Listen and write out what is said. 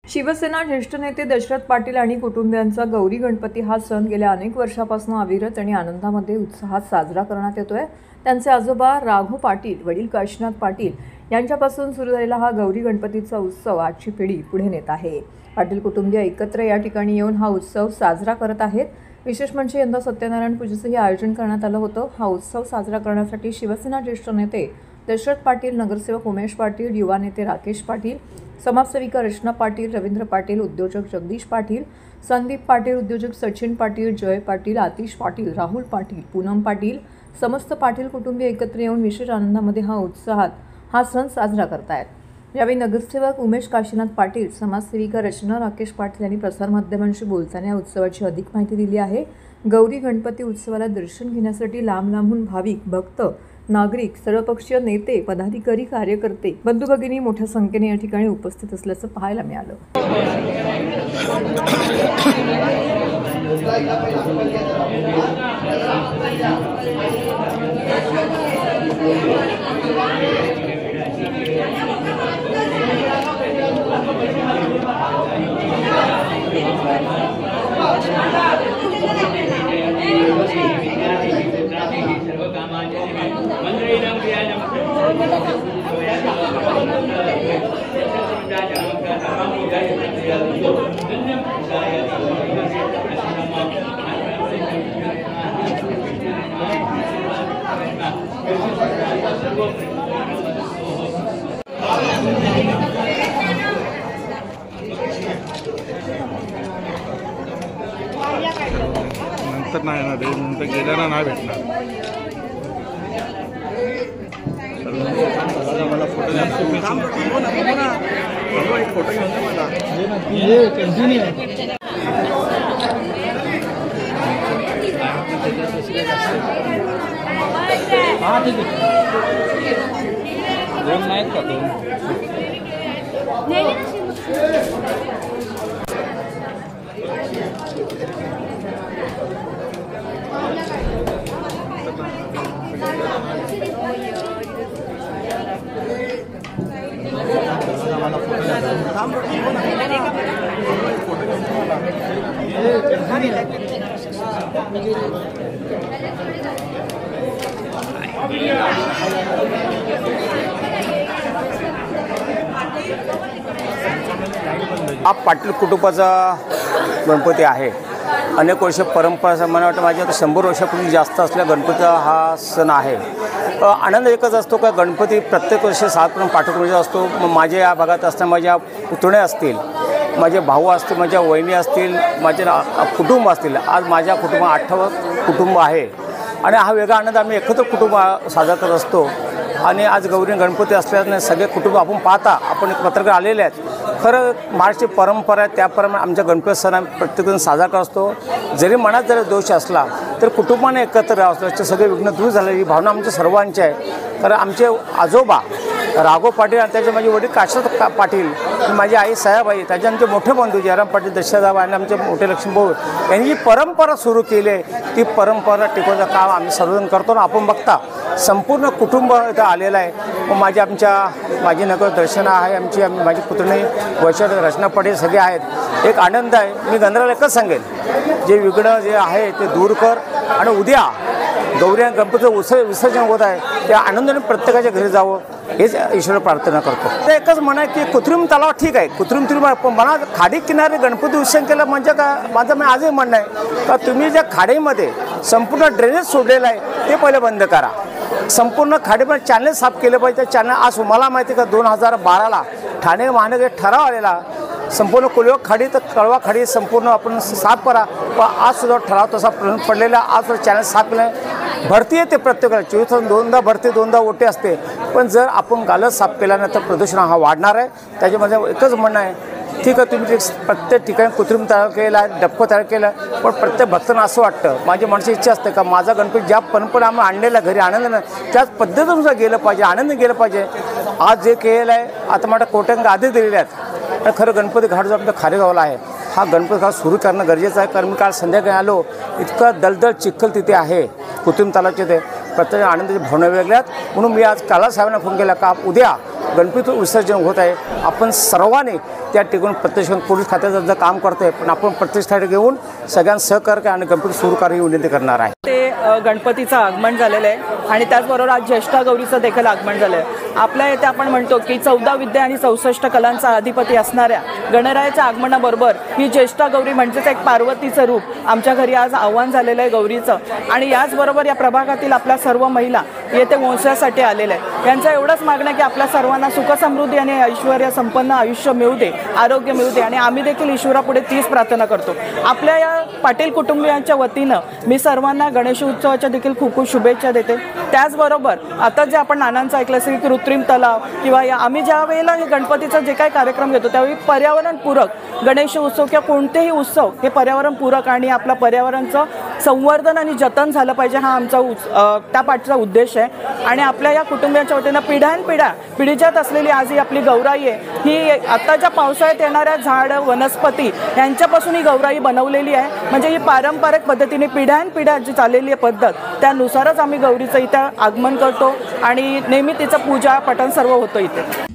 शिवसेना ज्येष्ठ नेते दशरथ पाटील आणि कुटुंबियांचा गौरी गणपती हा सण गेल्या अनेक वर्षापासून अविरत आणि आनंदामध्ये उत्साहात साजरा करण्यात येतोय। त्यांचे आजोबा राघव पाटील, वडील काशीनाथ पाटील यांच्यापासून सुरू झालेला हा गौरी गणपतीचा उत्सव आजची पिढी पुढे नेत आहे। पाटील कुटुंबीय एकत्र या ठिकाणी येऊन हा उत्सव साजरा करत आहेत। विशेष म्हणजे यंदा सत्यनारायण पूजेचंही आयोजन करण्यात आलं होतं। हा उत्सव साजरा करण्यासाठी शिवसेना ज्येष्ठ नेते दशरथ पाटील, नगरसेवक उमेश पाटील, युवा नेते राकेश पाटील, समाजसेविका रचना पाटील, रवींद्र पाटील, उद्योजक जगदीश पाटील, संदीप पाटील, उद्योजक सचिन पाटील, जय पाटील, आतिश पाटील, राहुल पाटील, पूनम पाटील, समस्त पाटील कुटुंबीय एकत्र येऊन विशेष आनंदामध्ये हा सण साजरा करतायत। यावेळी नगरसेवक उमेश काशीनाथ पाटील, समाजसेविका रचना राकेश पाटील यांनी प्रसारमाध्यमांशी बोलताना या उत्सवाची अधिक माहिती दिली आहे। गौरी गणपती उत्सवाला दर्शन घेण्यासाठी लांब लांबून भाविक, भक्त, नागरिक, सर्वपक्षीय नेते, पदाधिकारी, कार्यकर्ते, बंधू भगिनी मोठ्या संख्येने या ठिकाणी उपस्थित असल्याचं पाहायला मिळालं। नंतर नाही येणार, नंतर गेल्याला नाही भेटणार। मला फोटो द्या, एक फोटो घेऊन मला कंटिन्यू हा ठीक आहे। दोन नाहीत का? दोन हा पाटील कुटुंबाचा गणपती आहे। अनेक वर्ष परंपरा, मला वाटतं माझी आता 100 वर्षापूर्वी जास्त असल्या गणपतीचा हा सण आहे। आनंद एकच असतो का गणपती प्रत्येक वर्षी 7 पाठवण्याचा असतो। माझ्या या भागात असताना माझ्या पुतणे असतील, माझे भाऊ असतील, माझ्या वहिनी असतील, माझे कुटुंब असतील। आज माझ्या कुटुंबात 8 कुटुंब आहे आणि हा वेगळा आनंद आम्ही एकत्र कुटुंब साजरा करत असतो। आणि आज गौरी गणपती असल्याने सगळे कुटुंब आपण पाहता, आपण एक पत्रकार आलेले आहेत। खरं महाराष्ट्राची परंपरा आहे, त्याप्रमाणे आमच्या गणपती सण आम्ही प्रत्येकजण साजरा करत असतो। जरी मनात जरी दोष असला तर कुटुंबाने एकत्र राहावं, सगळे विघ्न दूर झाले ही भावना आमच्या सर्वांची आहे। कारण आमचे आजोबा राघव पाटील आणि त्याचे माझे वडील काशीनाथ पाटील, माझी आई साहेबाई, त्याचे आमचे मोठे बंधू जयराम पाटील, दशरथराव आणि आमचे मोठे लक्ष्मीभाऊ यांनी जी परंपरा सुरू केली आहे ती परंपरा टिकवण्याचं काम आम्ही सर्वजण करतो। ना आपण बघता संपूर्ण कुटुंब इथं आलेलं आहे। माझी नगर दर्शना आहे, माझी पुतणी वैशाख रचना पाटील सगळे आहेत। एक आनंद आहे। मी गणराला एकच सांगेन, जे विघ्न जे आहे ते दूर कर आणि उद्या गौरी गणपतीचं विसर्जन होत आहे त्या आनंदाने प्रत्येकाच्या घरी जावं हेच ईश्वर प्रार्थना करतो। ते एकच म्हणा की कृत्रिम तलाव ठीक आहे, कृत्रिम पण मला खाडी किनारे गणपती विसर्जन केलं म्हणजे का माझं आजही म्हणणं आहे का तुम्ही ज्या खाडीमध्ये संपूर्ण ड्रेनेज सोडलेलं आहे ते पहिले बंद करा। संपूर्ण खाडीमध्ये चॅनल साफ केले पाहिजे। चॅनल आज मला माहिती का 2012ला ठाणे महानगर ठराव आलेला संपूर्ण कुलवा खाडी तर कळवा खाडी संपूर्ण आपण साफ करा, पण आज सुद्धा ठराव तसा पडलेला। आज चॅनल साफ केलं, भरती येते प्रत्येकाला 24 तास 2दा भरती 2दा ओटे असते, पण जर आपण गालच साफ केल्यानंतर प्रदूषण हा वाढणार आहे। त्याच्यामध्ये एकच म्हणणं आहे, ठीक आहे तुम्ही प्रत्येक ठिकाणी कृत्रिम तयार केला आहे, डप्पं तयार केलं, पण प्रत्येक भक्तांना असं वाटतं, माझी माणसाची इच्छा असते का माझा गणपती ज्या परंपरा आम्ही आणलेला घरी आनंदानं त्याच पद्धतीनुसार गेलं पाहिजे, आनंद गेलं पाहिजे। आज जे केलेलं आहे आता माझ्या कोट्यांना आधी दिलेले आहेत। खरं गणपती घाट जो आपल्या खारेगावला आहे हा गणपती घाट सुरू करणं गरजेचं आहे। कारण मी काल संध्याकाळी आलो, इतकं दलदल चिखल तिथे आहे कृत्रिम तलावाचे, ते प्रत्येक आनंदाची भावना वेगळ्यात। म्हणून मी आज काला साहेबांना फोन केला का उद्या गणपती विसर्जन होत आहे, आपण सर्वांनी त्या ठिकाणी प्रत्यक्ष पोलीस खात्याचं जर काम करतो आहे, पण आपण प्रतिष्ठाने घेऊन सगळ्यांना सहकार्य आणि गणपती सुरू करायची विनंती करणार आहे. ते गणपतीचं आगमन झालेलं आहे आणि त्याचबरोबर आज ज्येष्ठा गौरीचं देखील आगमन झालं आहे. आपल्या इथे आपण म्हणतो की 14 विद्या आणि 64 कलांचा अधिपती असणाऱ्या गणरायाच्या आगमनाबरोबर ही ज्येष्ठा गौरी म्हणजेच एक पार्वतीचं रूप आमच्या घरी आज आव्हान झालेलं आहे गौरीचं. आणि याचबरोबर या प्रभागातील आपल्या सर्व महिला येथे वंशासाठी आलेल्या आहे. यांचं एवढंच मागणं की आपल्या सर्वांना सुखसमृद्धी आणि ऐश्वर्य संपन्न आयुष्य मिळू दे, आरोग्य मिळू दे. आणि आम्ही देखील ईश्वरापुढे तीच प्रार्थना करतो. आपल्या या पाटील कुटुंबियांच्या वतीनं मी सर्वांना गणेश उत्सवाच्या देखील खूप खूप शुभेच्छा देते. त्याचबरोबर आता जे आपण नानांचं ऐकलं असेल की कृत्रिम तलाव किंवा आम्ही ज्या वेळेला हे गणपतीचा जे काही कार्यक्रम घेतो त्यावेळी पर्यावरणपूरक गणेश उत्सव किंवा कोणतेही उत्सव हे पर्यावरणपूरक आणि आपलं पर्यावरणाचं संवर्धन आणि जतन झालं पाहिजे हा आमचा त्या पाठचा उद्देश आहे. आणि आपल्या या कुटुंबियांच्या वतीनं पिढ्यानपिढ्या पिढीजात असलेली आज ही आपली गौराई आहे. ही आत्ताच्या पावसाळ्यात येणाऱ्या झाडं वनस्पती यांच्यापासून ही गौराई बनवलेली आहे. म्हणजे ही पारंपरिक पद्धतीने पिढ्यानपिढ्या जी चाललेली आहे पद्धत त्यानुसारच आम्ही गौरीचं इथं आगमन करतो आणि नेहमी तिचं पूजा पठण सर्व होतं इथे.